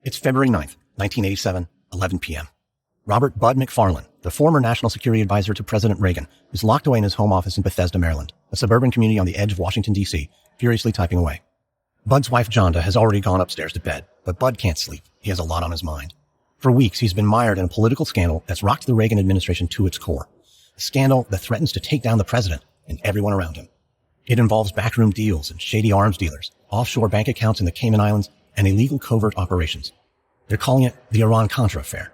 It's February 9th, 1987, 11 p.m. Robert Bud McFarlane, the former national security advisor to President Reagan, is locked away in his home office in Bethesda, Maryland, a suburban community on the edge of Washington, D.C., furiously typing away. Bud's wife, Jonda, has already gone upstairs to bed, but Bud can't sleep. He has a lot on his mind. For weeks, he's been mired in a political scandal that's rocked the Reagan administration to its core. A scandal that threatens to take down the president and everyone around him. It involves backroom deals and shady arms dealers, offshore bank accounts in the Cayman Islands, and illegal covert operations. They're calling it the Iran-Contra affair.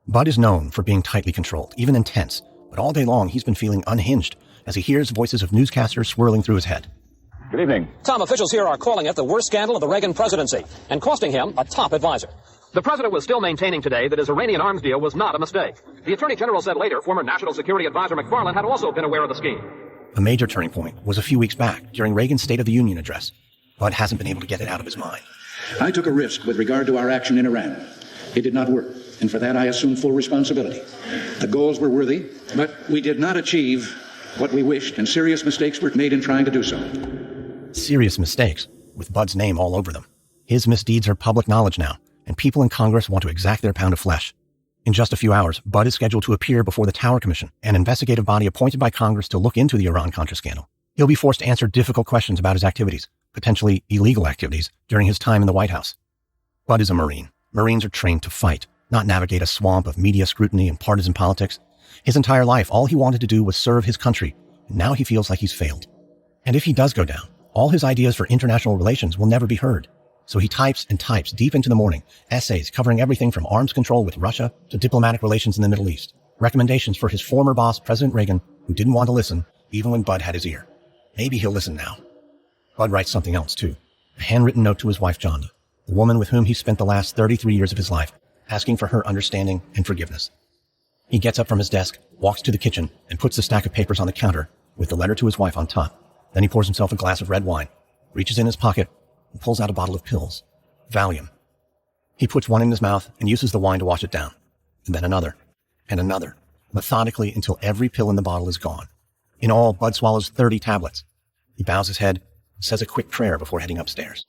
Bud is known for being tightly controlled, even intense, but all day long he's been feeling unhinged as he hears voices of newscasters swirling through his head. Good evening. Tom, officials here are calling it the worst scandal of the Reagan presidency and costing him a top advisor. The president was still maintaining today that his Iranian arms deal was not a mistake. The attorney general said later former national security advisor McFarlane had also been aware of the scheme. A major turning point was a few weeks back during Reagan's State of the Union address. Bud hasn't been able to get it out of his mind. I took a risk with regard to our action in Iran. It did not work, and for that I assume full responsibility. The goals were worthy, but we did not achieve what we wished, and serious mistakes were made in trying to do so. Serious mistakes, with Bud's name all over them. His misdeeds are public knowledge now, and people in Congress want to exact their pound of flesh. In just a few hours, Bud is scheduled to appear before the Tower Commission, an investigative body appointed by Congress to look into the Iran-Contra scandal. He'll be forced to answer difficult questions about his activities, potentially illegal activities, during his time in the White House. Bud is a Marine. Marines are trained to fight, not navigate a swamp of media scrutiny and partisan politics. His entire life, all he wanted to do was serve his country, and now he feels like he's failed. And if he does go down, all his ideas for international relations will never be heard. So he types and types deep into the morning, essays covering everything from arms control with Russia to diplomatic relations in the Middle East, recommendations for his former boss, President Reagan, who didn't want to listen, even when Bud had his ear. Maybe he'll listen now. Bud writes something else, too. A handwritten note to his wife, Jonda, the woman with whom he spent the last 33 years of his life, asking for her understanding and forgiveness. He gets up from his desk, walks to the kitchen, and puts the stack of papers on the counter with the letter to his wife on top. Then he pours himself a glass of red wine, reaches in his pocket, and pulls out a bottle of pills. Valium. He puts one in his mouth and uses the wine to wash it down. And then another. And another. Methodically until every pill in the bottle is gone. In all, Bud swallows 30 tablets. He bows his head, says a quick prayer before heading upstairs.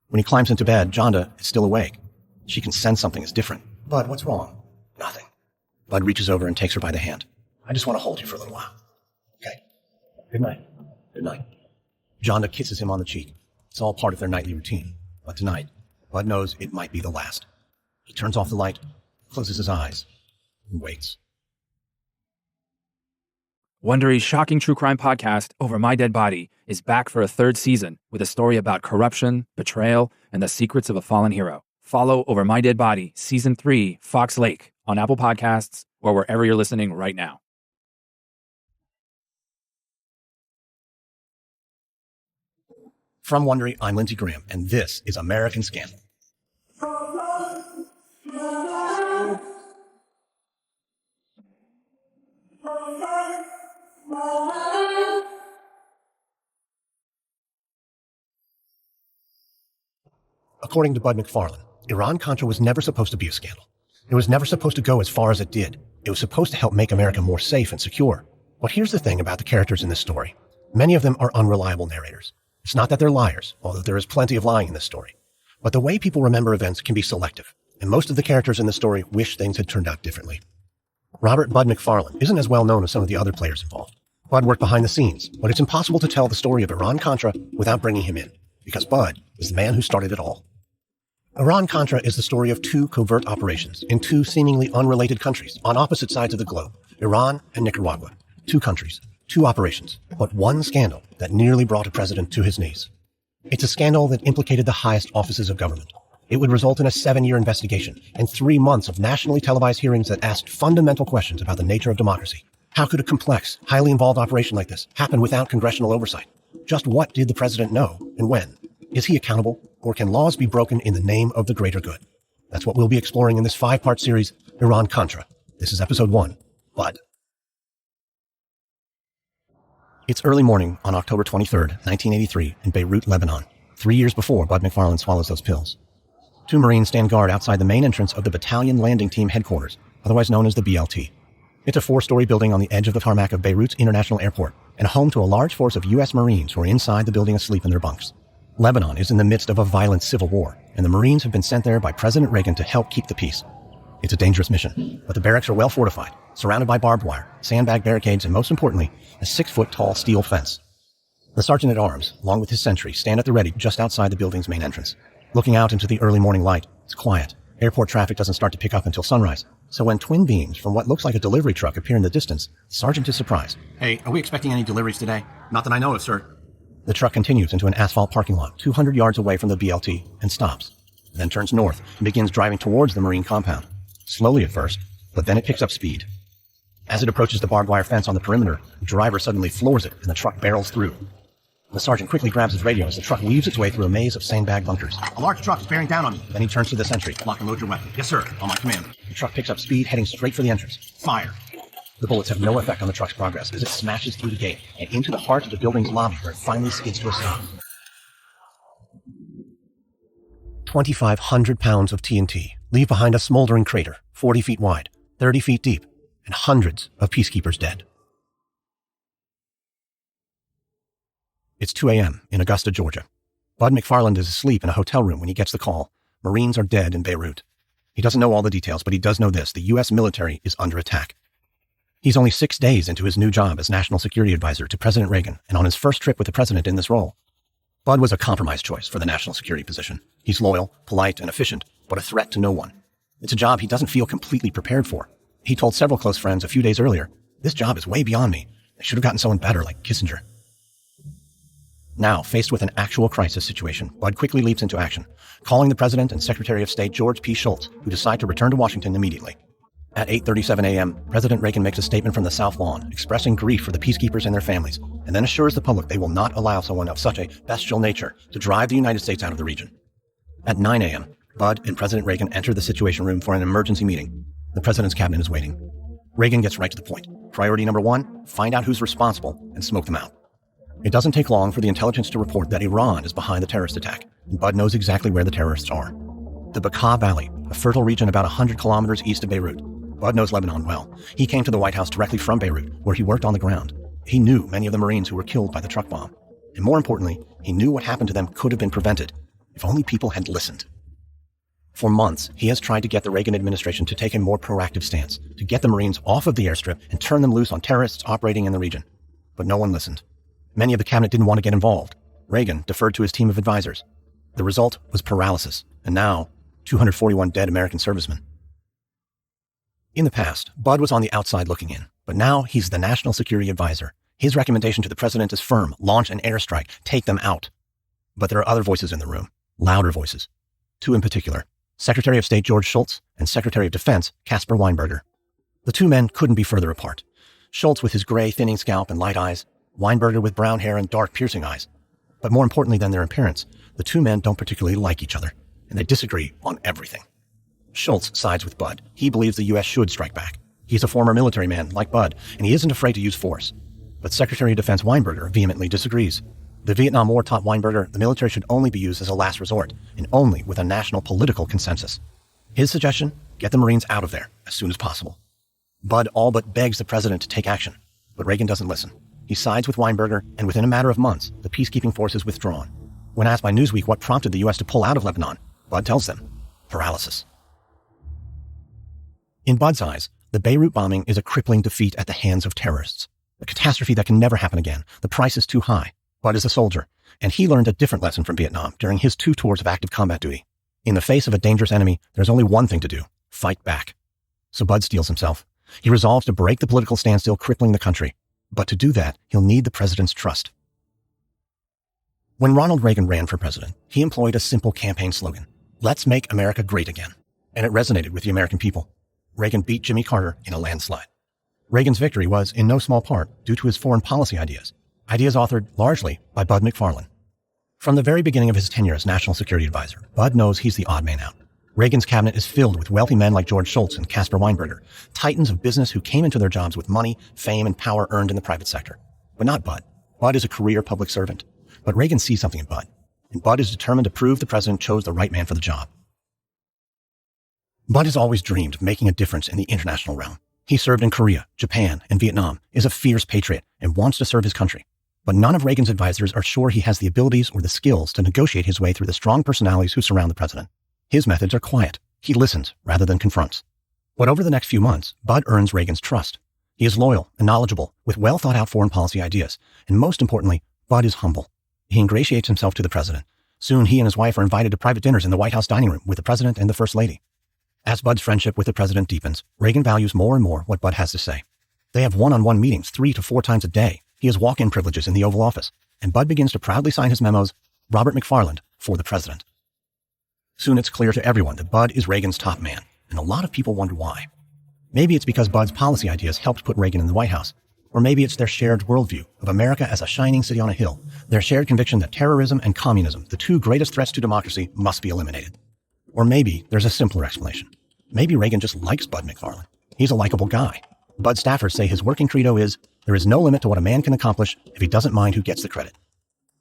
When he climbs into bed, Jonda is still awake. She can sense something is different. Bud, what's wrong? Nothing. Bud reaches over and takes her by the hand. I just want to hold you for a little while. Okay. Good night. Good night. Jonda kisses him on the cheek. It's all part of their nightly routine. But tonight, Bud knows it might be the last. He turns off the light, closes his eyes, and waits. Wondery's shocking true crime podcast, Over My Dead Body, is back for a third season with a story about corruption, betrayal, and the secrets of a fallen hero. Follow Over My Dead Body, Season 3, Fox Lake, on Apple Podcasts or wherever you're listening right now. From Wondery, I'm Lindsey Graham, and this is American Scandal. According to Bud McFarlane, Iran-Contra was never supposed to be a scandal. It was never supposed to go as far as it did. It was supposed to help make America more safe and secure. But here's the thing about the characters in this story. Many of them are unreliable narrators. It's not that they're liars, although there is plenty of lying in this story. But the way people remember events can be selective, and most of the characters in the story wish things had turned out differently. Robert Bud McFarlane isn't as well known as some of the other players involved. Bud worked behind the scenes, but it's impossible to tell the story of Iran-Contra without bringing him in, because Bud is the man who started it all. Iran-Contra is the story of two covert operations in two seemingly unrelated countries on opposite sides of the globe, Iran and Nicaragua. Two countries, two operations, but one scandal that nearly brought a president to his knees. It's a scandal that implicated the highest offices of government. It would result in a 7-year investigation and 3 months of nationally televised hearings that asked fundamental questions about the nature of democracy. How could a complex, highly involved operation like this happen without congressional oversight? Just what did the president know and when? Is he accountable, or can laws be broken in the name of the greater good? That's what we'll be exploring in this 5-part series, Iran-Contra. This is episode 1, Bud. It's early morning on October 23rd, 1983, in Beirut, Lebanon, 3 years before Bud McFarlane swallows those pills. 2 Marines stand guard outside the main entrance of the Battalion Landing Team Headquarters, otherwise known as the BLT. It's a 4-story building on the edge of the tarmac of Beirut's International Airport and home to a large force of U.S. Marines who are inside the building asleep in their bunks. Lebanon is in the midst of a violent civil war, and the Marines have been sent there by President Reagan to help keep the peace. It's a dangerous mission, but the barracks are well fortified, surrounded by barbed wire, sandbag barricades, and most importantly, a 6-foot-tall steel fence. The sergeant-at-arms, along with his sentry, stand at the ready just outside the building's main entrance. Looking out into the early morning light, it's quiet. Airport traffic doesn't start to pick up until sunrise, so when twin beams from what looks like a delivery truck appear in the distance, the sergeant is surprised. Hey, are we expecting any deliveries today? Not that I know of, sir. The truck continues into an asphalt parking lot 200 yards away from the BLT and stops, then turns north and begins driving towards the Marine compound. Slowly at first, but then it picks up speed. As it approaches the barbed wire fence on the perimeter, the driver suddenly floors it and the truck barrels through. The sergeant quickly grabs his radio as the truck weaves its way through a maze of sandbag bunkers. A large truck is bearing down on me. Then he turns to the sentry. Lock and load your weapon. Yes, sir. On my command. The truck picks up speed, heading straight for the entrance. Fire. The bullets have no effect on the truck's progress as it smashes through the gate and into the heart of the building's lobby where it finally skids to a stop. 2,500 pounds of TNT leave behind a smoldering crater 40 feet wide, 30 feet deep, and hundreds of peacekeepers dead. It's 2 a.m. in Augusta, Georgia. Bud McFarlane is asleep in a hotel room when he gets the call. Marines are dead in Beirut. He doesn't know all the details, but he does know this. The U.S. military is under attack. He's only 6 days into his new job as National Security Advisor to President Reagan and on his first trip with the president in this role. Bud was a compromise choice for the national security position. He's loyal, polite, and efficient, but a threat to no one. It's a job he doesn't feel completely prepared for. He told several close friends a few days earlier, "This job is way beyond me. I should have gotten someone better like Kissinger." Now, faced with an actual crisis situation, Bud quickly leaps into action, calling the President and Secretary of State George P. Schultz, who decide to return to Washington immediately. At 8:37 a.m., President Reagan makes a statement from the South Lawn, expressing grief for the peacekeepers and their families, and then assures the public they will not allow someone of such a bestial nature to drive the United States out of the region. At 9 a.m., Bud and President Reagan enter the Situation Room for an emergency meeting. The President's cabinet is waiting. Reagan gets right to the point. Priority number 1, find out who's responsible and smoke them out. It doesn't take long for the intelligence to report that Iran is behind the terrorist attack, and Bud knows exactly where the terrorists are. The Bekaa Valley, a fertile region about 100 kilometers east of Beirut. Bud knows Lebanon well. He came to the White House directly from Beirut, where he worked on the ground. He knew many of the Marines who were killed by the truck bomb. And more importantly, he knew what happened to them could have been prevented, if only people had listened. For months, he has tried to get the Reagan administration to take a more proactive stance, to get the Marines off of the airstrip and turn them loose on terrorists operating in the region. But no one listened. Many of the cabinet didn't want to get involved. Reagan deferred to his team of advisors. The result was paralysis, and now 241 dead American servicemen. In the past, Bud was on the outside looking in, but now he's the National Security Advisor. His recommendation to the president is firm: launch an airstrike, take them out. But there are other voices in the room, louder voices. 2 in particular, Secretary of State George Schultz and Secretary of Defense Casper Weinberger. The 2 men couldn't be further apart. Schultz with his gray, thinning scalp and light eyes, Weinberger with brown hair and dark, piercing eyes. But more importantly than their appearance, the 2 men don't particularly like each other, and they disagree on everything. Schultz sides with Bud. He believes the U.S. should strike back. He's a former military man, like Bud, and he isn't afraid to use force. But Secretary of Defense Weinberger vehemently disagrees. The Vietnam War taught Weinberger the military should only be used as a last resort, and only with a national political consensus. His suggestion: get the Marines out of there as soon as possible. Bud all but begs the president to take action, but Reagan doesn't listen. He sides with Weinberger, and within a matter of months, the peacekeeping force is withdrawn. When asked by Newsweek what prompted the U.S. to pull out of Lebanon, Bud tells them: paralysis. In Bud's eyes, the Beirut bombing is a crippling defeat at the hands of terrorists. A catastrophe that can never happen again. The price is too high. Bud is a soldier, and he learned a different lesson from Vietnam during his 2 tours of active combat duty. In the face of a dangerous enemy, there's only one thing to do: fight back. So Bud steels himself. He resolves to break the political standstill crippling the country. But to do that, he'll need the president's trust. When Ronald Reagan ran for president, he employed a simple campaign slogan: "Let's make America great again." And it resonated with the American people. Reagan beat Jimmy Carter in a landslide. Reagan's victory was, in no small part, due to his foreign policy ideas authored largely by Bud McFarlane. From the very beginning of his tenure as National Security Advisor, Bud knows he's the odd man out. Reagan's cabinet is filled with wealthy men like George Schultz and Casper Weinberger, titans of business who came into their jobs with money, fame, and power earned in the private sector. But not Bud. Bud is a career public servant. But Reagan sees something in Bud, and Bud is determined to prove the president chose the right man for the job. Bud has always dreamed of making a difference in the international realm. He served in Korea, Japan, and Vietnam, is a fierce patriot, and wants to serve his country. But none of Reagan's advisors are sure he has the abilities or the skills to negotiate his way through the strong personalities who surround the president. His methods are quiet. He listens rather than confronts. But over the next few months, Bud earns Reagan's trust. He is loyal and knowledgeable, with well-thought-out foreign policy ideas. And most importantly, Bud is humble. He ingratiates himself to the president. Soon he and his wife are invited to private dinners in the White House dining room with the president and the first lady. As Bud's friendship with the president deepens, Reagan values more and more what Bud has to say. They have one-on-one meetings 3 to 4 times a day. He has walk-in privileges in the Oval Office, and Bud begins to proudly sign his memos, Robert McFarlane, for the president. Soon it's clear to everyone that Bud is Reagan's top man, and a lot of people wonder why. Maybe it's because Bud's policy ideas helped put Reagan in the White House, or maybe it's their shared worldview of America as a shining city on a hill, their shared conviction that terrorism and communism, the 2 greatest threats to democracy, must be eliminated. Or maybe there's a simpler explanation. Maybe Reagan just likes Bud McFarlane. He's a likable guy. Bud staffers say his working credo is, there is no limit to what a man can accomplish if he doesn't mind who gets the credit.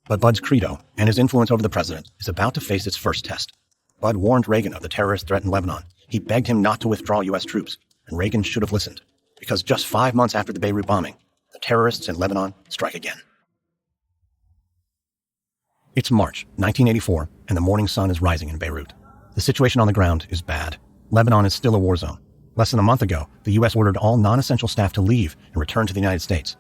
But Bud's credo, and his influence over the president, is about to face its first test. Bud warned Reagan of the terrorist threat in Lebanon. He begged him not to withdraw U.S. troops, and Reagan should have listened, because just 5 months after the Beirut bombing, the terrorists in Lebanon strike again. It's March 1984, and the morning sun is rising in Beirut. The situation on the ground is bad. Lebanon is still a war zone. Less than a month ago, the U.S. ordered all non-essential staff to leave and return to the United States.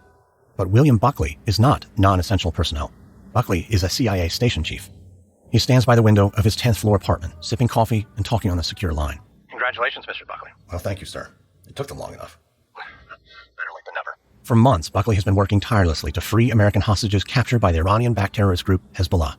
But William Buckley is not non-essential personnel. Buckley is a CIA station chief. He stands by the window of his 10th floor apartment, sipping coffee and talking on the secure line. Congratulations, Mr. Buckley. Well, thank you, sir. It took them long enough. Better late than never. For months, Buckley has been working tirelessly to free American hostages captured by the Iranian-backed terrorist group Hezbollah.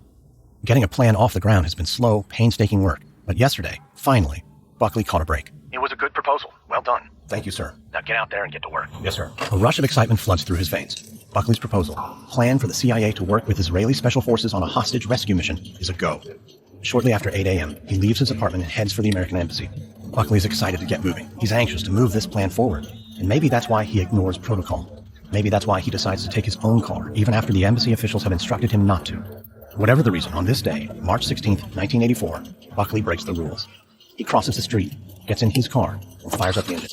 Getting a plan off the ground has been slow, painstaking work. But yesterday, finally, Buckley caught a break. It was a good proposal. Well done. Thank you, sir. Now get out there and get to work. Yes, sir. A rush of excitement floods through his veins. Buckley's proposal, plan for the CIA to work with Israeli special forces on a hostage rescue mission, is a go. Shortly after 8 a.m., he leaves his apartment and heads for the American embassy. Buckley is excited to get moving. He's anxious to move this plan forward. And maybe that's why he ignores protocol. Maybe that's why he decides to take his own car, even after the embassy officials have instructed him not to. Whatever the reason, on this day, March 16th, 1984, Buckley breaks the rules. He crosses the street, gets in his car, and fires up the engine.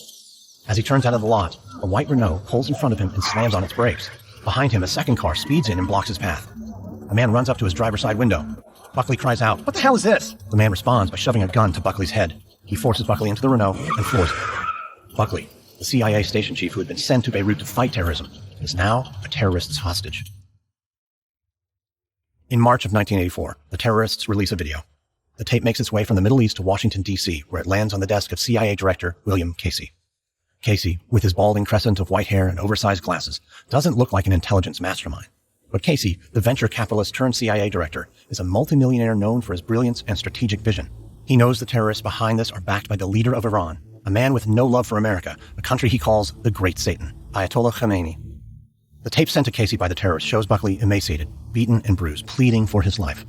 As he turns out of the lot, a white Renault pulls in front of him and slams on its brakes. Behind him, a second car speeds in and blocks his path. A man runs up to his driver's side window. Buckley cries out, "What the hell is this?" The man responds by shoving a gun to Buckley's head. He forces Buckley into the Renault and floors it. Buckley, the CIA station chief who had been sent to Beirut to fight terrorism, is now a terrorist's hostage. In March of 1984, the terrorists release a video. The tape makes its way from the Middle East to Washington, D.C., where it lands on the desk of CIA Director William Casey. Casey, with his balding crescent of white hair and oversized glasses, doesn't look like an intelligence mastermind. But Casey, the venture capitalist turned CIA director, is a multimillionaire known for his brilliance and strategic vision. He knows the terrorists behind this are backed by the leader of Iran, a man with no love for America, a country he calls the Great Satan, Ayatollah Khomeini. The tape sent to Casey by the terrorists shows Buckley emaciated, beaten and bruised, pleading for his life.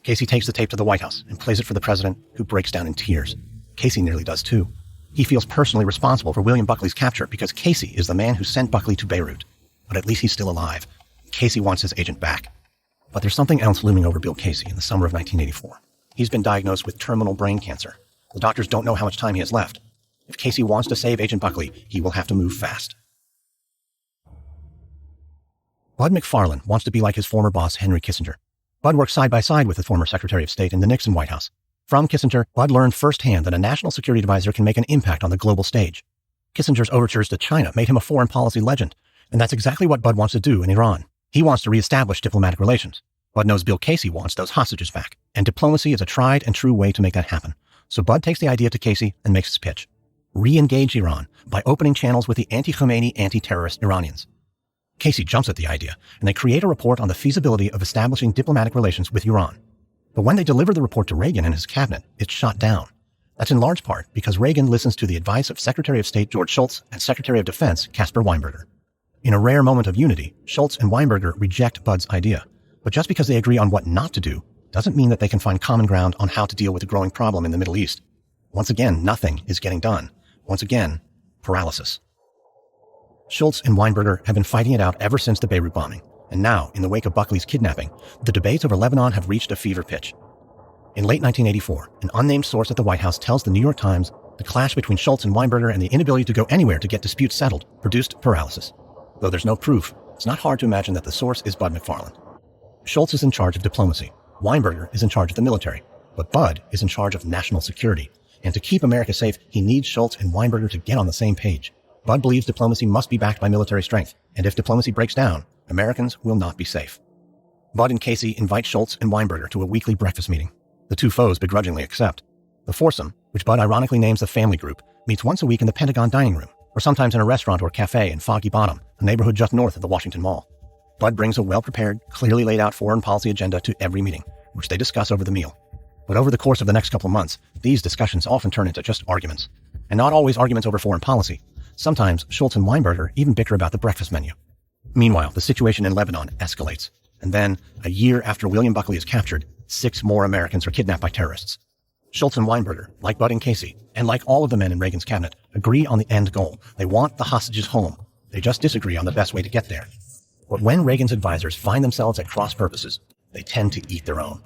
Casey takes the tape to the White House and plays it for the president, who breaks down in tears. Casey nearly does too. He feels personally responsible for William Buckley's capture because Casey is the man who sent Buckley to Beirut. But at least he's still alive. Casey wants his agent back. But there's something else looming over Bill Casey in the summer of 1984. He's been diagnosed with terminal brain cancer. The doctors don't know how much time he has left. If Casey wants to save Agent Buckley, he will have to move fast. Bud McFarlane wants to be like his former boss, Henry Kissinger. Bud worked side by side with the former Secretary of State in the Nixon White House. From Kissinger, Bud learned firsthand that a national security advisor can make an impact on the global stage. Kissinger's overtures to China made him a foreign policy legend, and that's exactly what Bud wants to do in Iran. He wants to reestablish diplomatic relations. Bud knows Bill Casey wants those hostages back, and diplomacy is a tried and true way to make that happen. So Bud takes the idea to Casey and makes his pitch. Re-engage Iran by opening channels with the anti-Khomeini, anti-terrorist Iranians. Casey jumps at the idea, and they create a report on the feasibility of establishing diplomatic relations with Iran. But when they deliver the report to Reagan and his cabinet, it's shot down. That's in large part because Reagan listens to the advice of Secretary of State George Schultz and Secretary of Defense Casper Weinberger. In a rare moment of unity, Schultz and Weinberger reject Bud's idea. But just because they agree on what not to do doesn't mean that they can find common ground on how to deal with the growing problem in the Middle East. Once again, nothing is getting done. Once again, paralysis. Schultz and Weinberger have been fighting it out ever since the Beirut bombing, and now, in the wake of Buckley's kidnapping, the debates over Lebanon have reached a fever pitch. In late 1984, an unnamed source at the White House tells the New York Times The clash between Schultz and Weinberger and the inability to go anywhere to get disputes settled produced paralysis. Though there's no proof, it's not hard to imagine that the source is Bud McFarlane. Schultz is in charge of diplomacy. Weinberger is in charge of the military. But Bud is in charge of national security. And to keep America safe, he needs Schultz and Weinberger to get on the same page. Bud believes diplomacy must be backed by military strength. And if diplomacy breaks down, Americans will not be safe. Bud and Casey invite Schultz and Weinberger to a weekly breakfast meeting. The two foes begrudgingly accept. The foursome, which Bud ironically names the family group, meets once a week in the Pentagon dining room, or sometimes in a restaurant or cafe in Foggy Bottom, a neighborhood just north of the Washington Mall. Bud brings a well-prepared, clearly laid out foreign policy agenda to every meeting, which they discuss over the meal. But over the course of the next couple of months, these discussions often turn into just arguments. And not always arguments over foreign policy. Sometimes Schultz and Weinberger even bicker about the breakfast menu. Meanwhile, the situation in Lebanon escalates. And then, a year after William Buckley is captured, 6 more Americans are kidnapped by terrorists. Schultz and Weinberger, like Bud and Casey, and like all of the men in Reagan's cabinet, agree on the end goal. They want the hostages home. They just disagree on the best way to get there. But when Reagan's advisors find themselves at cross purposes, they tend to eat their own.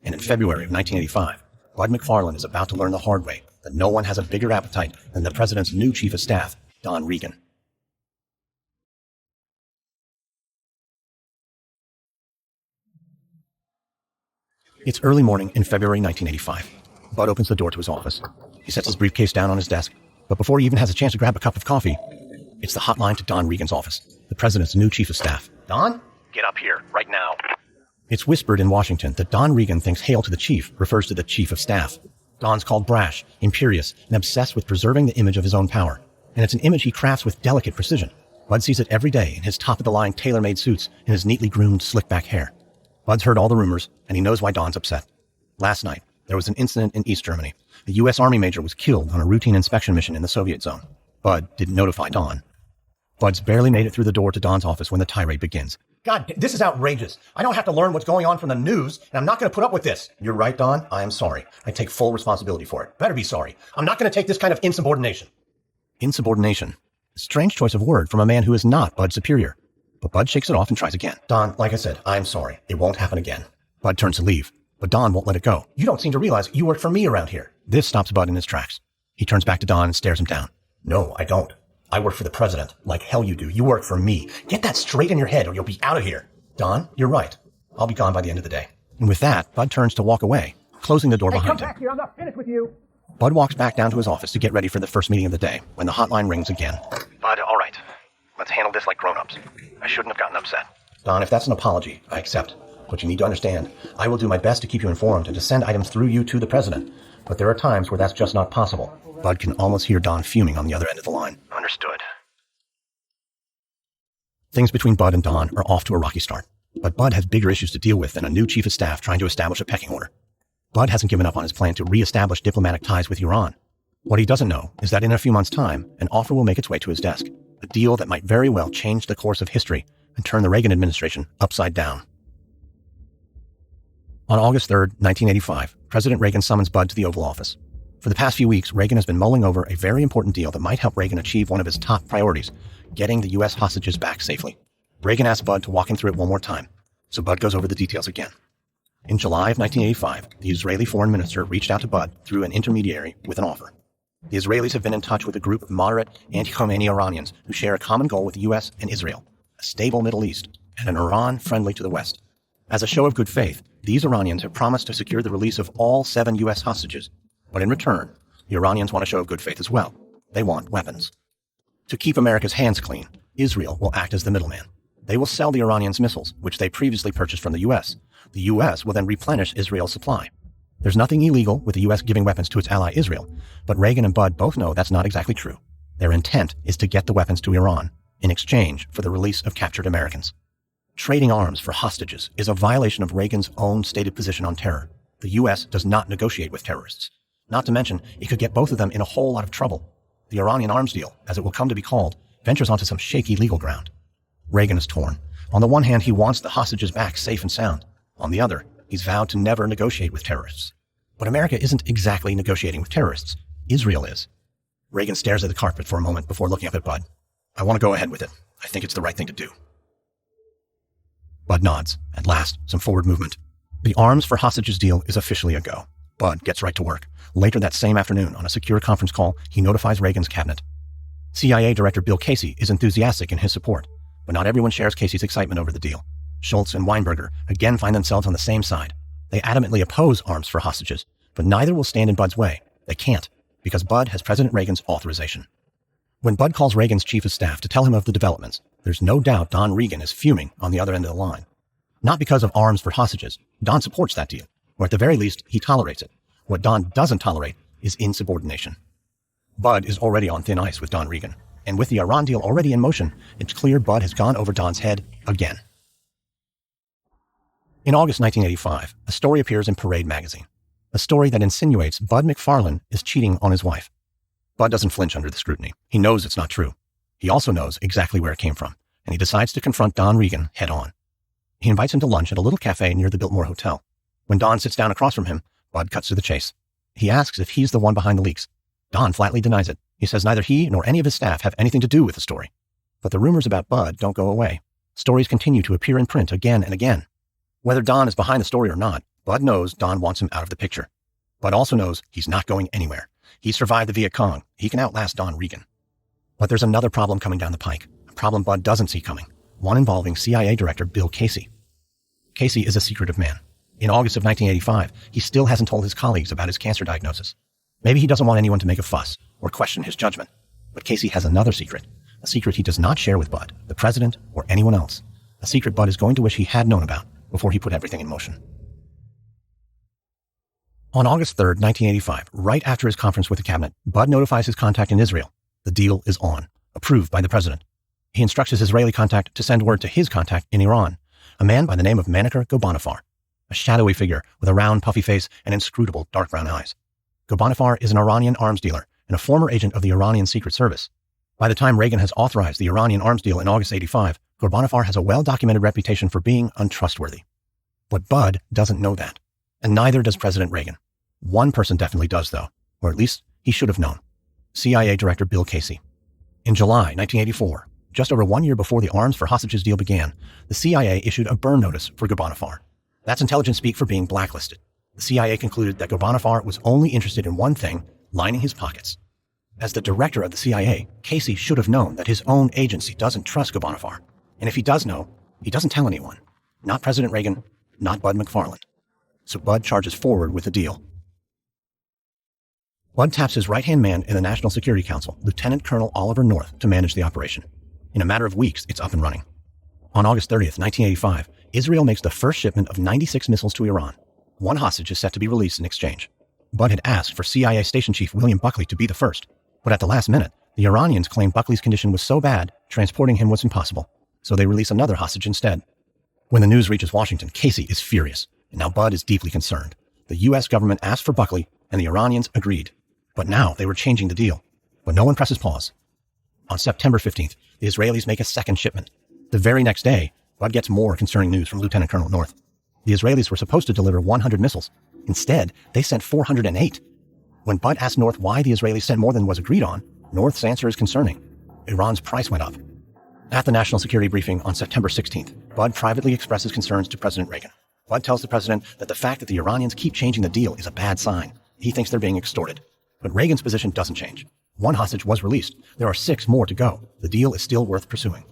And in February of 1985, Bud McFarlane is about to learn the hard way that no one has a bigger appetite than the president's new chief of staff, Don Reagan. It's early morning in February 1985. Bud opens the door to his office. He sets his briefcase down on his desk, but before he even has a chance to grab a cup of coffee, it's the hotline to Don Reagan's office, the president's new chief of staff. Don? Get up here, right now. It's whispered in Washington that Don Reagan thinks hail to the chief refers to the chief of staff. Don's called brash, imperious, and obsessed with preserving the image of his own power. And it's an image he crafts with delicate precision. Bud sees it every day in his top-of-the-line tailor-made suits and his neatly groomed, slick-back hair. Bud's heard all the rumors, and he knows why Don's upset. Last night, there was an incident in East Germany. A U.S. Army major was killed on a routine inspection mission in the Soviet zone. Bud didn't notify Don. Bud's barely made it through the door to Don's office when the tirade begins. God, this is outrageous. I don't have to learn what's going on from the news, and I'm not going to put up with this. You're right, Don. I am sorry. I take full responsibility for it. Better be sorry. I'm not going to take this kind of insubordination. Insubordination. A strange choice of word from a man who is not Bud's superior. But Bud shakes it off and tries again. Don, like I said, I'm sorry. It won't happen again. Bud turns to leave, but Don won't let it go. You don't seem to realize you work for me around here. This stops Bud in his tracks. He turns back to Don and stares him down. No, I don't. I work for the president. Like hell you do. You work for me. Get that straight in your head or you'll be out of here. Don, you're right. I'll be gone by the end of the day. And with that, Bud turns to walk away, closing the door behind him. Come back here. I'm not finished with you. Bud walks back down to his office to get ready for the first meeting of the day when the hotline rings again. Bud, all right. Let's handle this like grown-ups. I shouldn't have gotten upset. Don, if that's an apology, I accept. But you need to understand, I will do my best to keep you informed and to send items through you to the president. But there are times where that's just not possible. Bud can almost hear Don fuming on the other end of the line. Understood. Things between Bud and Don are off to a rocky start. But Bud has bigger issues to deal with than a new chief of staff trying to establish a pecking order. Bud hasn't given up on his plan to re-establish diplomatic ties with Iran. What he doesn't know is that in a few months' time, an offer will make its way to his desk. A deal that might very well change the course of history and turn the Reagan administration upside down. On August 3rd, 1985, President Reagan summons Bud to the Oval Office. For the past few weeks, Reagan has been mulling over a very important deal that might help Reagan achieve one of his top priorities, getting the U.S. hostages back safely. Reagan asks Bud to walk him through it one more time, so Bud goes over the details again. In July of 1985, the Israeli foreign minister reached out to Bud through an intermediary with an offer. The Israelis have been in touch with a group of moderate anti-Khomeini Iranians who share a common goal with the U.S. and Israel, a stable Middle East, and an Iran friendly to the West. As a show of good faith, these Iranians have promised to secure the release of all 7 U.S. hostages. But in return, the Iranians want a show of good faith as well. They want weapons. To keep America's hands clean, Israel will act as the middleman. They will sell the Iranians missiles, which they previously purchased from the U.S. The U.S. will then replenish Israel's supply. There's nothing illegal with the U.S. giving weapons to its ally Israel, but Reagan and Bud both know that's not exactly true. Their intent is to get the weapons to Iran in exchange for the release of captured Americans. Trading arms for hostages is a violation of Reagan's own stated position on terror. The U.S. does not negotiate with terrorists. Not to mention, it could get both of them in a whole lot of trouble. The Iranian arms deal, as it will come to be called, ventures onto some shaky legal ground. Reagan is torn. On the one hand, he wants the hostages back safe and sound. On the other, he's vowed to never negotiate with terrorists. But America isn't exactly negotiating with terrorists. Israel is. Reagan stares at the carpet for a moment before looking up at Bud. I want to go ahead with it. I think it's the right thing to do. Bud nods. At last, some forward movement. The arms for hostages deal is officially a go. Bud gets right to work. Later that same afternoon, on a secure conference call, he notifies Reagan's cabinet. CIA Director Bill Casey is enthusiastic in his support, but not everyone shares Casey's excitement over the deal. Schultz and Weinberger again find themselves on the same side. They adamantly oppose arms for hostages, but neither will stand in Bud's way. They can't, because Bud has President Reagan's authorization. When Bud calls Reagan's chief of staff to tell him of the developments, there's no doubt Don Regan is fuming on the other end of the line. Not because of arms for hostages. Don supports that deal, or at the very least, he tolerates it. What Don doesn't tolerate is insubordination. Bud is already on thin ice with Don Regan, and with the Iran deal already in motion, it's clear Bud has gone over Don's head again. In August 1985, a story appears in Parade magazine, a story that insinuates Bud McFarlane is cheating on his wife. Bud doesn't flinch under the scrutiny. He knows it's not true. He also knows exactly where it came from, and he decides to confront Don Regan head on. He invites him to lunch at a little cafe near the Biltmore Hotel. When Don sits down across from him, Bud cuts to the chase. He asks if he's the one behind the leaks. Don flatly denies it. He says neither he nor any of his staff have anything to do with the story. But the rumors about Bud don't go away. Stories continue to appear in print again and again. Whether Don is behind the story or not, Bud knows Don wants him out of the picture. Bud also knows he's not going anywhere. He survived the Viet Cong. He can outlast Don Regan. But there's another problem coming down the pike, a problem Bud doesn't see coming, one involving CIA Director Bill Casey. Casey is a secretive man. In August of 1985, he still hasn't told his colleagues about his cancer diagnosis. Maybe he doesn't want anyone to make a fuss or question his judgment. But Casey has another secret, a secret he does not share with Bud, the president, or anyone else. A secret Bud is going to wish he had known about before he put everything in motion. On August 3rd, 1985, right after his conference with the cabinet, Bud notifies his contact in Israel. The deal is on, approved by the president. He instructs his Israeli contact to send word to his contact in Iran, a man by the name of Manaker Ghorbanifar, a shadowy figure with a round, puffy face and inscrutable dark brown eyes. Ghorbanifar is an Iranian arms dealer and a former agent of the Iranian Secret Service. By the time Reagan has authorized the Iranian arms deal in August 85, Ghorbanifar has a well-documented reputation for being untrustworthy. But Bud doesn't know that, and neither does President Reagan. One person definitely does, though, or at least he should have known. CIA Director Bill Casey. In July 1984, just over 1 year before the arms for hostages deal began, the CIA issued a burn notice for Ghorbanifar. That's intelligence speak for being blacklisted. The CIA concluded that Ghorbanifar was only interested in one thing, lining his pockets. As the director of the CIA, Casey should have known that his own agency doesn't trust Ghorbanifar. And if he does know, he doesn't tell anyone. Not President Reagan, not Bud McFarlane. So Bud charges forward with the deal. Bud taps his right-hand man in the National Security Council, Lieutenant Colonel Oliver North, to manage the operation. In a matter of weeks, it's up and running. On August 30th, 1985, Israel makes the first shipment of 96 missiles to Iran. One hostage is set to be released in exchange. Bud had asked for CIA Station Chief William Buckley to be the first, but at the last minute, the Iranians claimed Buckley's condition was so bad, transporting him was impossible, so they release another hostage instead. When the news reaches Washington, Casey is furious, and now Bud is deeply concerned. The U.S. government asked for Buckley, and the Iranians agreed. But now they were changing the deal. But no one presses pause. On September 15th, the Israelis make a second shipment. The very next day, Bud gets more concerning news from Lieutenant Colonel North. The Israelis were supposed to deliver 100 missiles. Instead, they sent 408. When Bud asked North why the Israelis sent more than was agreed on, North's answer is concerning. Iran's price went up. At the National Security Briefing on September 16th, Bud privately expresses concerns to President Reagan. Bud tells the president that the fact that the Iranians keep changing the deal is a bad sign. He thinks they're being extorted. But Reagan's position doesn't change. One hostage was released. There are 6 more to go. The deal is still worth pursuing.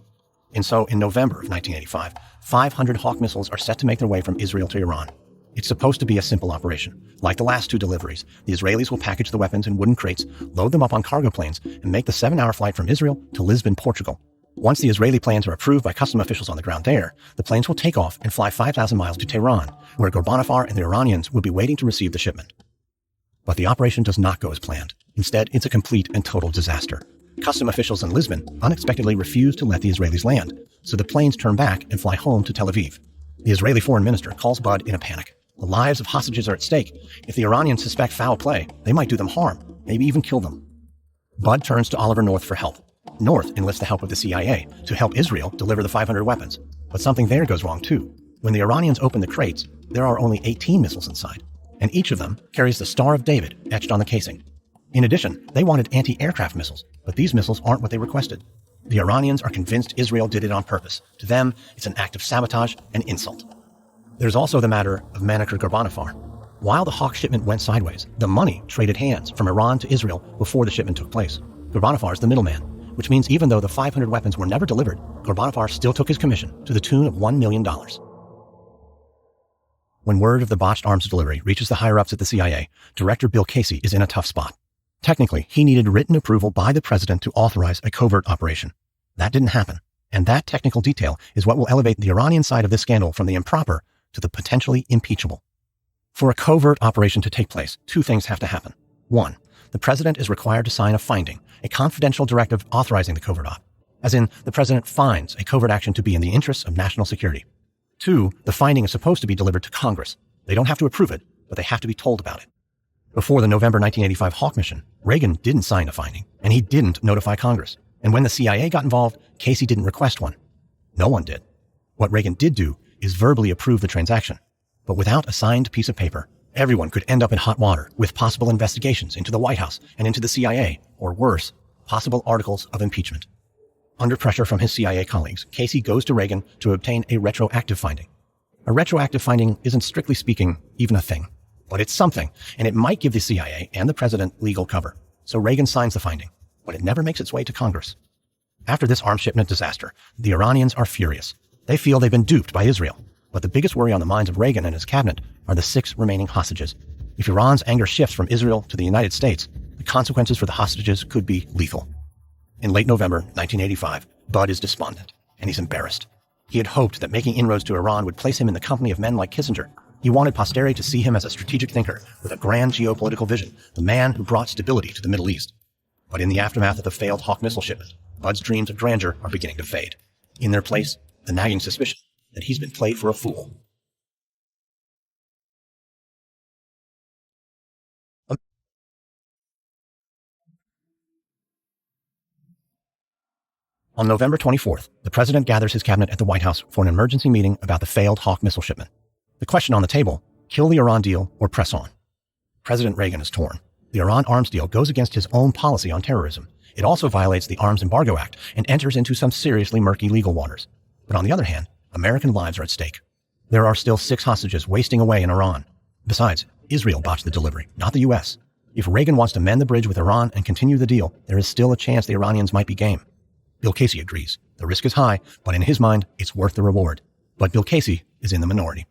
And so, in November of 1985, 500 Hawk missiles are set to make their way from Israel to Iran. It's supposed to be a simple operation. Like the last 2 deliveries, the Israelis will package the weapons in wooden crates, load them up on cargo planes, and make the 7-hour flight from Israel to Lisbon, Portugal. Once the Israeli plans are approved by custom officials on the ground there, the planes will take off and fly 5,000 miles to Tehran, where Ghorbanifar and the Iranians will be waiting to receive the shipment. But the operation does not go as planned. Instead, it's a complete and total disaster. Custom officials in Lisbon unexpectedly refuse to let the Israelis land, so the planes turn back and fly home to Tel Aviv. The Israeli foreign minister calls Bud in a panic. The lives of hostages are at stake. If the Iranians suspect foul play, they might do them harm, maybe even kill them. Bud turns to Oliver North for help. North enlists the help of the CIA to help Israel deliver the 500 weapons. But something there goes wrong too. When the Iranians open the crates, there are only 18 missiles inside, and each of them carries the Star of David etched on the casing. In addition, they wanted anti-aircraft missiles, but these missiles aren't what they requested. The Iranians are convinced Israel did it on purpose. To them, it's an act of sabotage and insult. There's also the matter of Manaker Ghorbanifar. While the Hawk shipment went sideways, the money traded hands from Iran to Israel before the shipment took place. Ghorbanifar is the middleman, which means even though the 500 weapons were never delivered, Ghorbanifar still took his commission to the tune of $1 million. When word of the botched arms delivery reaches the higher-ups at the CIA, Director Bill Casey is in a tough spot. Technically, he needed written approval by the president to authorize a covert operation. That didn't happen, and that technical detail is what will elevate the Iranian side of this scandal from the improper to the potentially impeachable. For a covert operation to take place, two things have to happen. One, the president is required to sign a finding, a confidential directive authorizing the covert op, as in the president finds a covert action to be in the interests of national security. Two, the finding is supposed to be delivered to Congress. They don't have to approve it, but they have to be told about it. Before the November 1985 Hawk mission, Reagan didn't sign a finding, and he didn't notify Congress. And when the CIA got involved, Casey didn't request one. No one did. What Reagan did do is verbally approve the transaction. But without a signed piece of paper, everyone could end up in hot water with possible investigations into the White House and into the CIA, or worse, possible articles of impeachment. Under pressure from his CIA colleagues, Casey goes to Reagan to obtain a retroactive finding. A retroactive finding isn't strictly speaking even a thing, but it's something, and it might give the CIA and the president legal cover. So Reagan signs the finding, but it never makes its way to Congress. After this arms shipment disaster, the Iranians are furious. They feel they've been duped by Israel. But the biggest worry on the minds of Reagan and his cabinet are the 6 remaining hostages. If Iran's anger shifts from Israel to the United States, the consequences for the hostages could be lethal. In late November 1985, Bud is despondent, and he's embarrassed. He had hoped that making inroads to Iran would place him in the company of men like Kissinger. He wanted posterity to see him as a strategic thinker with a grand geopolitical vision, the man who brought stability to the Middle East. But in the aftermath of the failed Hawk missile shipment, Bud's dreams of grandeur are beginning to fade. In their place, the nagging suspicion that he's been played for a fool. On November 24th, the president gathers his cabinet at the White House for an emergency meeting about the failed Hawk missile shipment. The question on the table, kill the Iran deal or press on? President Reagan is torn. The Iran arms deal goes against his own policy on terrorism. It also violates the Arms Embargo Act and enters into some seriously murky legal waters. But on the other hand, American lives are at stake. There are still 6 hostages wasting away in Iran. Besides, Israel botched the delivery, not the U.S. If Reagan wants to mend the bridge with Iran and continue the deal, there is still a chance the Iranians might be game. Bill Casey agrees. The risk is high, but in his mind, it's worth the reward. But Bill Casey is in the minority.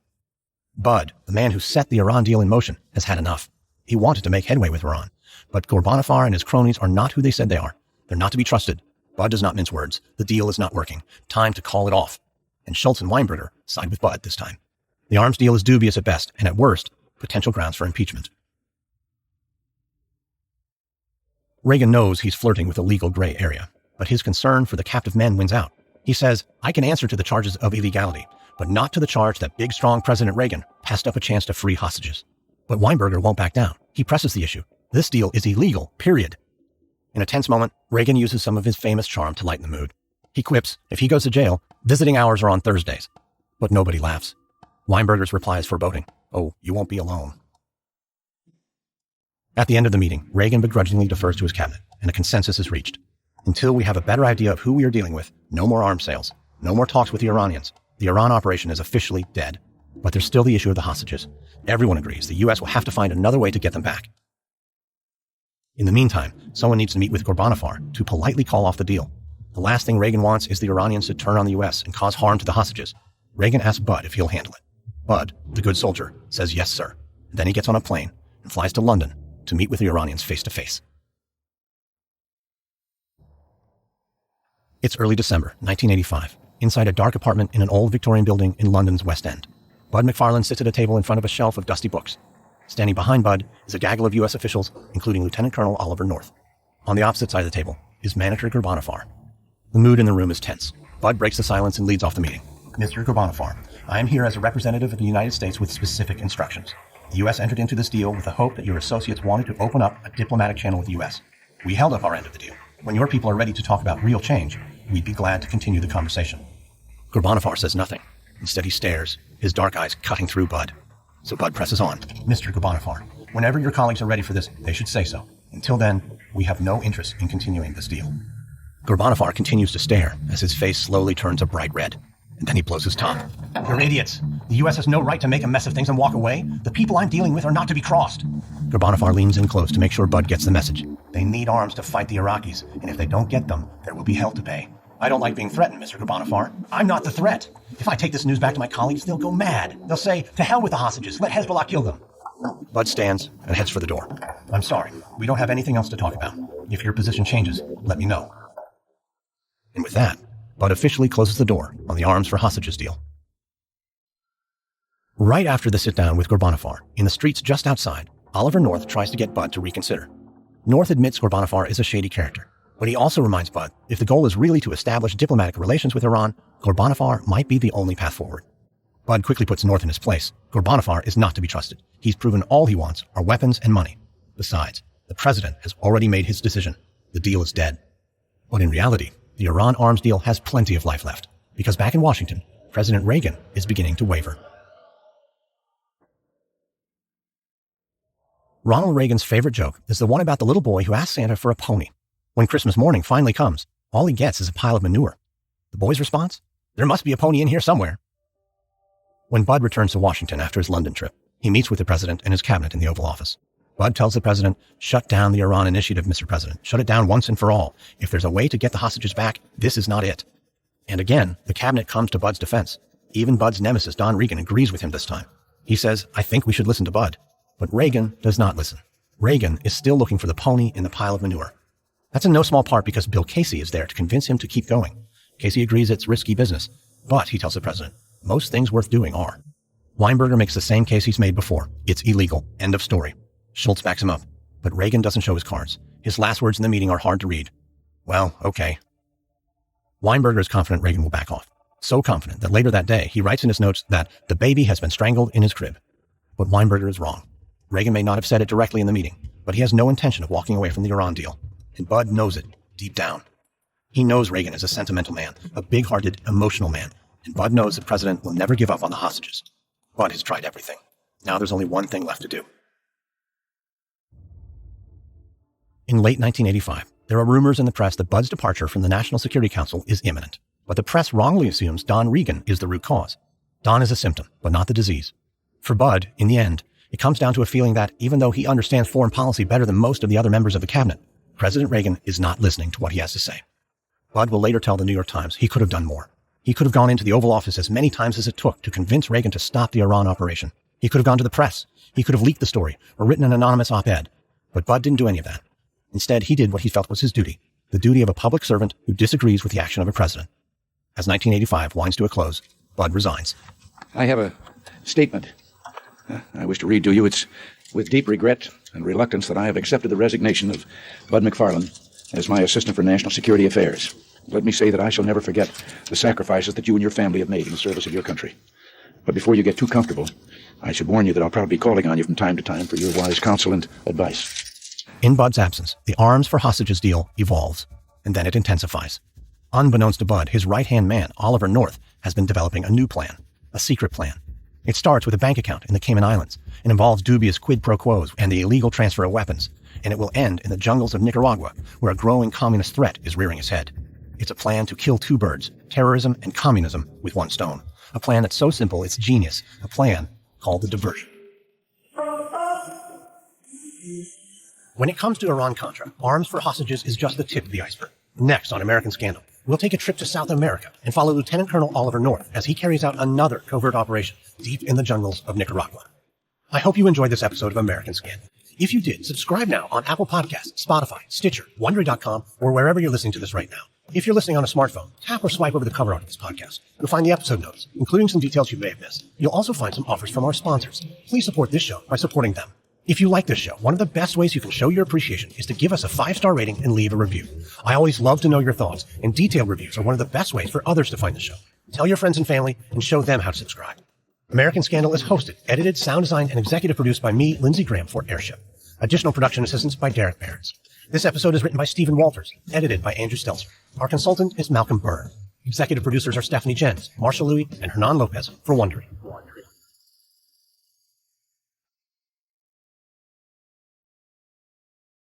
Bud, the man who set the Iran deal in motion, has had enough. He wanted to make headway with Iran. But Ghorbanifar and his cronies are not who they said they are. They're not to be trusted. Bud does not mince words. The deal is not working. Time to call it off. And Schultz and Weinberger side with Bud this time. The arms deal is dubious at best, and at worst, potential grounds for impeachment. Reagan knows he's flirting with a legal gray area, but his concern for the captive men wins out. He says, I can answer to the charges of illegality, but not to the charge that big, strong President Reagan passed up a chance to free hostages. But Weinberger won't back down. He presses the issue. This deal is illegal, period. In a tense moment, Reagan uses some of his famous charm to lighten the mood. He quips, if he goes to jail, visiting hours are on Thursdays. But nobody laughs. Weinberger's reply is foreboding. Oh, you won't be alone. At the end of the meeting, Reagan begrudgingly defers to his cabinet, and a consensus is reached. Until we have a better idea of who we are dealing with, no more arms sales, no more talks with the Iranians. The Iran operation is officially dead. But there's still the issue of the hostages. Everyone agrees the U.S. will have to find another way to get them back. In the meantime, someone needs to meet with Ghorbanifar to politely call off the deal. The last thing Reagan wants is the Iranians to turn on the U.S. and cause harm to the hostages. Reagan asks Bud if he'll handle it. Bud, the good soldier, says yes, sir. Then he gets on a plane and flies to London to meet with the Iranians face to face. It's early December, 1985, inside a dark apartment in an old Victorian building in London's West End. Bud McFarlane sits at a table in front of a shelf of dusty books. Standing behind Bud is a gaggle of U.S. officials, including Lieutenant Colonel Oliver North. On the opposite side of the table is Manager Ghorbanifar. The mood in the room is tense. Bud breaks the silence and leads off the meeting. Mr. Ghorbanifar, I am here as a representative of the United States with specific instructions. The U.S. entered into this deal with the hope that your associates wanted to open up a diplomatic channel with the U.S. We held up our end of the deal. When your people are ready to talk about real change, we'd be glad to continue the conversation. Ghorbanifar says nothing. Instead, he stares, his dark eyes cutting through Bud. So Bud presses on. Mr. Ghorbanifar, whenever your colleagues are ready for this, they should say so. Until then, we have no interest in continuing this deal. Ghorbanifar continues to stare as his face slowly turns a bright red. And then he blows his top. You're idiots. The U.S. has no right to make a mess of things and walk away. The people I'm dealing with are not to be crossed. Ghorbanifar leans in close to make sure Bud gets the message. They need arms to fight the Iraqis, and if they don't get them, there will be hell to pay. I don't like being threatened, Mr. Ghorbanifar. I'm not the threat. If I take this news back to my colleagues, they'll go mad. They'll say, to hell with the hostages. Let Hezbollah kill them. Bud stands and heads for the door. I'm sorry. We don't have anything else to talk about. If your position changes, let me know. And with that, Bud officially closes the door on the arms for hostages deal. Right after the sit-down with Ghorbanifar, in the streets just outside, Oliver North tries to get Bud to reconsider. North admits Ghorbanifar is a shady character, but he also reminds Bud if the goal is really to establish diplomatic relations with Iran, Ghorbanifar might be the only path forward. Bud quickly puts North in his place. Ghorbanifar is not to be trusted. He's proven all he wants are weapons and money. Besides, the president has already made his decision. The deal is dead. But in reality, the Iran arms deal has plenty of life left, because back in Washington, President Reagan is beginning to waver. Ronald Reagan's favorite joke is the one about the little boy who asks Santa for a pony. When Christmas morning finally comes, all he gets is a pile of manure. The boy's response? There must be a pony in here somewhere. When Bud returns to Washington after his London trip, he meets with the president and his cabinet in the Oval Office. Bud tells the president, shut down the Iran initiative, Mr. President. Shut it down once and for all. If there's a way to get the hostages back, this is not it. And again, the cabinet comes to Bud's defense. Even Bud's nemesis, Don Regan, agrees with him this time. He says, I think we should listen to Bud. But Reagan does not listen. Reagan is still looking for the pony in the pile of manure. That's in no small part because Bill Casey is there to convince him to keep going. Casey agrees it's risky business, but, he tells the president, most things worth doing are. Weinberger makes the same case he's made before. It's illegal. End of story. Schultz backs him up, but Reagan doesn't show his cards. His last words in the meeting are hard to read. Well, okay. Weinberger is confident Reagan will back off. So confident that later that day, he writes in his notes that the baby has been strangled in his crib. But Weinberger is wrong. Reagan may not have said it directly in the meeting, but he has no intention of walking away from the Iran deal. And Bud knows it, deep down. He knows Reagan is a sentimental man, a big-hearted, emotional man, and Bud knows the president will never give up on the hostages. Bud has tried everything. Now there's only one thing left to do. In late 1985, there are rumors in the press that Bud's departure from the National Security Council is imminent, but the press wrongly assumes Don Regan is the root cause. Don is a symptom, but not the disease. For Bud, in the end, it comes down to a feeling that, even though he understands foreign policy better than most of the other members of the cabinet, President Reagan is not listening to what he has to say. Bud will later tell the New York Times he could have done more. He could have gone into the Oval Office as many times as it took to convince Reagan to stop the Iran operation. He could have gone to the press. He could have leaked the story or written an anonymous op-ed. But Bud didn't do any of that. Instead, he did what he felt was his duty, the duty of a public servant who disagrees with the action of a president. As 1985 winds to a close, Bud resigns. I have a statement I wish to read to you. It's with deep regret and reluctance that I have accepted the resignation of Bud McFarlane as my Assistant for National Security Affairs. Let me say that I shall never forget the sacrifices that you and your family have made in the service of your country. But before you get too comfortable, I should warn you that I'll probably be calling on you from time to time for your wise counsel and advice. In Bud's absence, the arms for hostages deal evolves, and then it intensifies. Unbeknownst to Bud, his right-hand man, Oliver North, has been developing a new plan, a secret plan. It starts with a bank account in the Cayman Islands and involves dubious quid pro quos and the illegal transfer of weapons, and it will end in the jungles of Nicaragua, where a growing communist threat is rearing its head. It's a plan to kill two birds, terrorism and communism, with one stone. A plan that's so simple it's genius, a plan called the diversion. When it comes to Iran-Contra, arms for hostages is just the tip of the iceberg. Next on American Scandal, we'll take a trip to South America and follow Lieutenant Colonel Oliver North as he carries out another covert operation deep in the jungles of Nicaragua. I hope you enjoyed this episode of American Scandal. If you did, subscribe now on Apple Podcasts, Spotify, Stitcher, Wondery.com, or wherever you're listening to this right now. If you're listening on a smartphone, tap or swipe over the cover art of this podcast. You'll find the episode notes, including some details you may have missed. You'll also find some offers from our sponsors. Please support this show by supporting them. If you like this show, one of the best ways you can show your appreciation is to give us a 5-star rating and leave a review. I always love to know your thoughts, and detailed reviews are one of the best ways for others to find the show. Tell your friends and family, and show them how to subscribe. American Scandal is hosted, edited, sound designed, and executive produced by me, Lindsey Graham, for Airship. Additional production assistance by Derek Barons. This episode is written by Stephen Walters, edited by Andrew Stelzer. Our consultant is Malcolm Byrne. Executive producers are Stephanie Jens, Marshall Louis, and Hernan Lopez for Wondery.